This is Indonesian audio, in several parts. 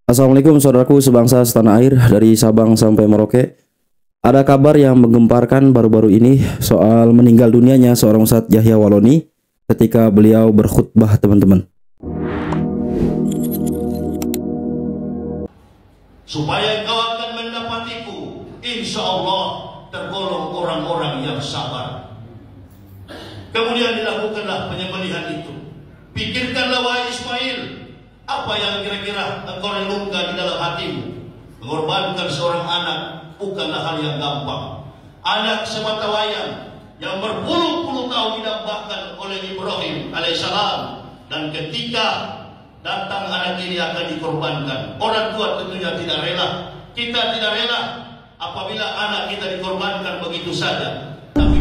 Assalamualaikum saudaraku sebangsa setanah air dari Sabang sampai Merauke. Ada kabar yang menggemparkan baru-baru ini soal meninggal dunianya seorang Ustadz Yahya Waloni ketika beliau berkhutbah, teman-teman. Supaya engkau akan mendapatiku, insya Allah tergolong orang-orang yang sabar. Kemudian dilakukanlah penyembelihan itu. Pikirkanlah wahai Ismail, apa yang kira-kira engkau renungkan di dalam hatimu. Mengorbankan seorang anak bukanlah hal yang gampang. Anak semata wayang yang berpuluh-puluh tahun didambakan oleh Ibrahim alaihissalam, dan ketika datang anak ini akan dikorbankan, orang tua tentunya tidak rela. Kita tidak rela apabila anak kita dikorbankan begitu saja. Tapi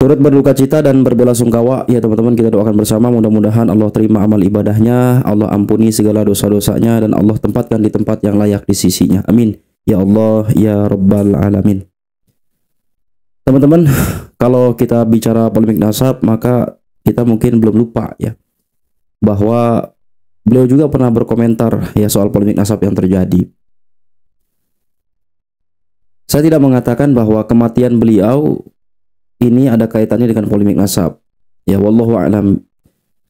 turut berduka cita dan berbelasungkawa ya teman-teman, kita doakan bersama mudah-mudahan Allah terima amal ibadahnya, Allah ampuni segala dosa-dosanya, dan Allah tempatkan di tempat yang layak di sisinya. Amin ya Allah ya Rabbal Alamin. Teman-teman, kalau kita bicara polemik nasab, maka kita mungkin belum lupa ya bahwa beliau juga pernah berkomentar ya soal polemik nasab yang terjadi. Saya tidak mengatakan bahwa kematian beliau ini ada kaitannya dengan polemik nasab. Ya wallahu a'lam.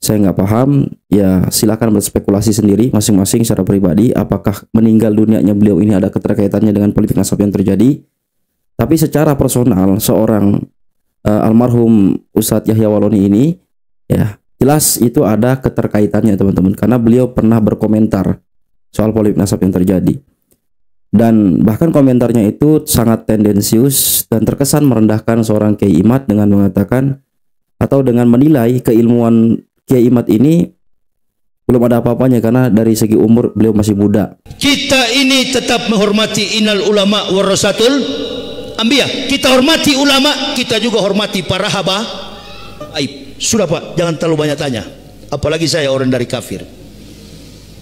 Saya nggak paham. Ya silakan berspekulasi sendiri masing-masing secara pribadi apakah meninggal dunianya beliau ini ada keterkaitannya dengan polemik nasab yang terjadi. Tapi secara personal seorang almarhum Ustadz Yahya Waloni ini ya jelas itu ada keterkaitannya teman-teman, karena beliau pernah berkomentar soal polemik nasab yang terjadi. Dan bahkan komentarnya itu sangat tendensius dan terkesan merendahkan seorang Kiai Imad dengan mengatakan atau dengan menilai keilmuan Kiai Imad ini belum ada apa-apanya karena dari segi umur beliau masih muda. Kita ini tetap menghormati innal ulama warasatul anbiya. Kita hormati ulama, kita juga hormati para habaib. Sudah Pak, jangan terlalu banyak tanya. Apalagi saya orang dari kafir.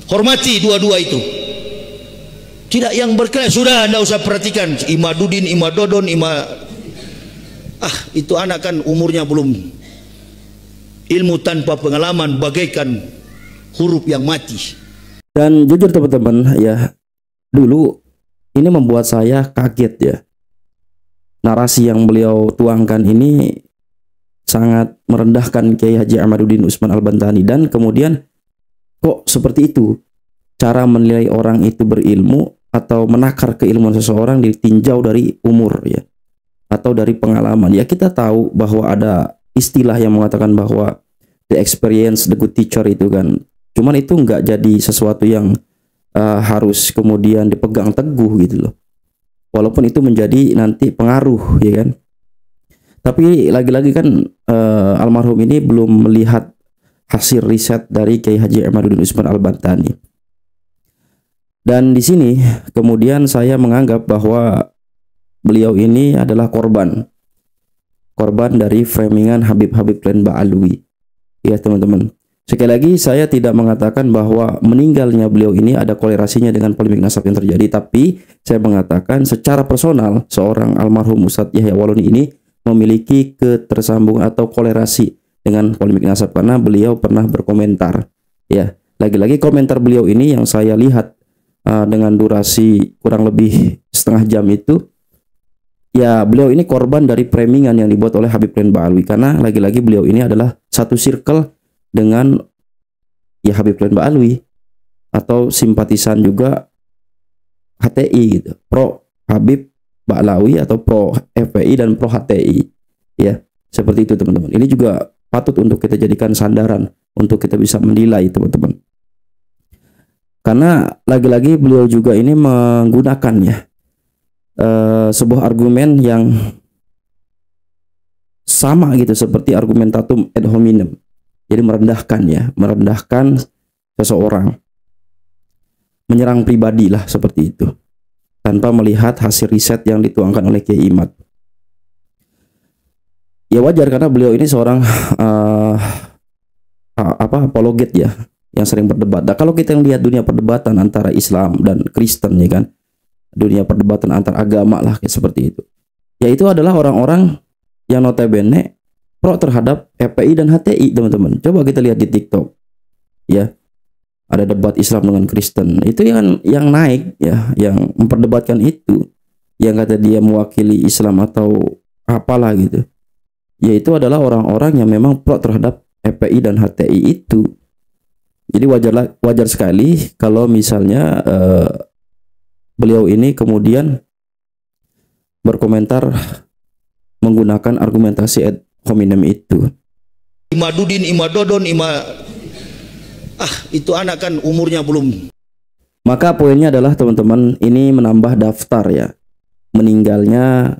Hormati dua-dua itu. Tidak yang berkelahi, sudah Anda usah perhatikan Imaduddin, Imadodon, itu anak kan umurnya belum. Ilmu tanpa pengalaman bagaikan huruf yang mati. Dan jujur teman-teman ya, dulu ini membuat saya kaget ya. Narasi yang beliau tuangkan ini sangat merendahkan Kiai Haji Ahmaduddin Utsman Al-Bantani, dan kemudian kok seperti itu cara menilai orang itu berilmu atau menakar keilmuan seseorang ditinjau dari umur ya atau dari pengalaman. Ya kita tahu bahwa ada istilah yang mengatakan bahwa the experience the good teacher itu kan, cuman itu nggak jadi sesuatu yang harus kemudian dipegang teguh gitu loh, walaupun itu menjadi nanti pengaruh ya kan. Tapi lagi-lagi kan almarhum ini belum melihat hasil riset dari Kiai Haji Ahmaduddin Utsman Al-Bantani. Dan di sini kemudian saya menganggap bahwa beliau ini adalah korban dari framingan Habib-Habib Klan Ba'alwi. Ya teman-teman, sekali lagi saya tidak mengatakan bahwa meninggalnya beliau ini ada kolerasinya dengan polemik nasab yang terjadi, tapi saya mengatakan secara personal seorang almarhum Ustadz Yahya Waloni ini memiliki ketersambungan atau kolerasi dengan polemik nasab karena beliau pernah berkomentar. Ya, lagi-lagi komentar beliau ini yang saya lihat dengan durasi kurang lebih setengah jam itu, ya beliau ini korban dari framingan yang dibuat oleh Habib Klan Ba'alwi, karena lagi-lagi beliau ini adalah satu circle dengan ya Habib Klan Ba'alwi atau simpatisan juga HTI gitu, pro Habib Ba'alawi atau pro FPI dan pro HTI ya, seperti itu teman-teman. Ini juga patut untuk kita jadikan sandaran untuk kita bisa menilai teman-teman. Karena lagi-lagi beliau juga ini menggunakan ya sebuah argumen yang sama gitu seperti argumentatum ad hominem. Jadi merendahkan seseorang, menyerang pribadi lah seperti itu, tanpa melihat hasil riset yang dituangkan oleh Kiai Imad. Ya wajar karena beliau ini seorang apologet ya, yang sering berdebat. Nah, kalau kita lihat dunia perdebatan antara Islam dan Kristen ya kan, dunia perdebatan antar agama lah kayak seperti itu. Yaitu adalah orang-orang yang notabene pro terhadap FPI dan HTI, teman-teman. Coba kita lihat di TikTok. Ya. Ada debat Islam dengan Kristen. Itu yang naik ya, yang memperdebatkan itu. Yang kata dia mewakili Islam atau apalah gitu. Yaitu adalah orang-orang yang memang pro terhadap FPI dan HTI itu. Jadi wajar sekali kalau misalnya beliau ini kemudian berkomentar menggunakan argumentasi ad hominem itu. Imadudin, Imadodon, itu anak kan umurnya belum. Maka poinnya adalah teman-teman, ini menambah daftar ya meninggalnya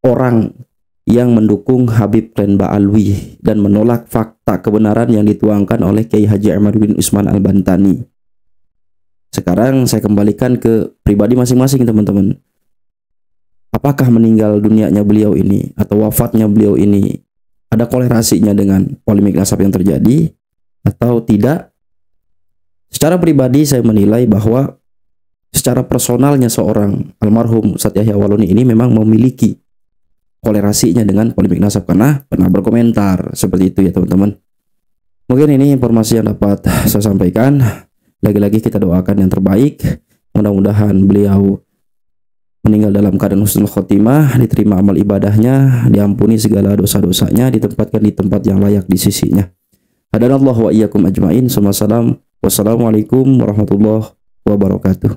orang yang mendukung Habib Renba Alwi dan menolak fakta kebenaran yang dituangkan oleh Kiai Haji Emanuddin Usman Al-Bantani. Sekarang saya kembalikan ke pribadi masing-masing teman-teman. Apakah meninggal dunianya beliau ini atau wafatnya beliau ini ada kolerasinya dengan polemik nasab yang terjadi atau tidak? Secara pribadi saya menilai bahwa secara personalnya seorang almarhum Ustadz Yahya Waloni ini memang memiliki kolerasinya dengan polemik nasab karena pernah berkomentar seperti itu ya teman-teman. Mungkin ini informasi yang dapat saya sampaikan. Lagi-lagi kita doakan yang terbaik. Mudah-mudahan beliau meninggal dalam keadaan husnul khotimah, diterima amal ibadahnya, diampuni segala dosa-dosanya, ditempatkan di tempat yang layak di sisinya. Hadanallahu wa iyyakum ajmain. Wassalamualaikum warahmatullahi wabarakatuh.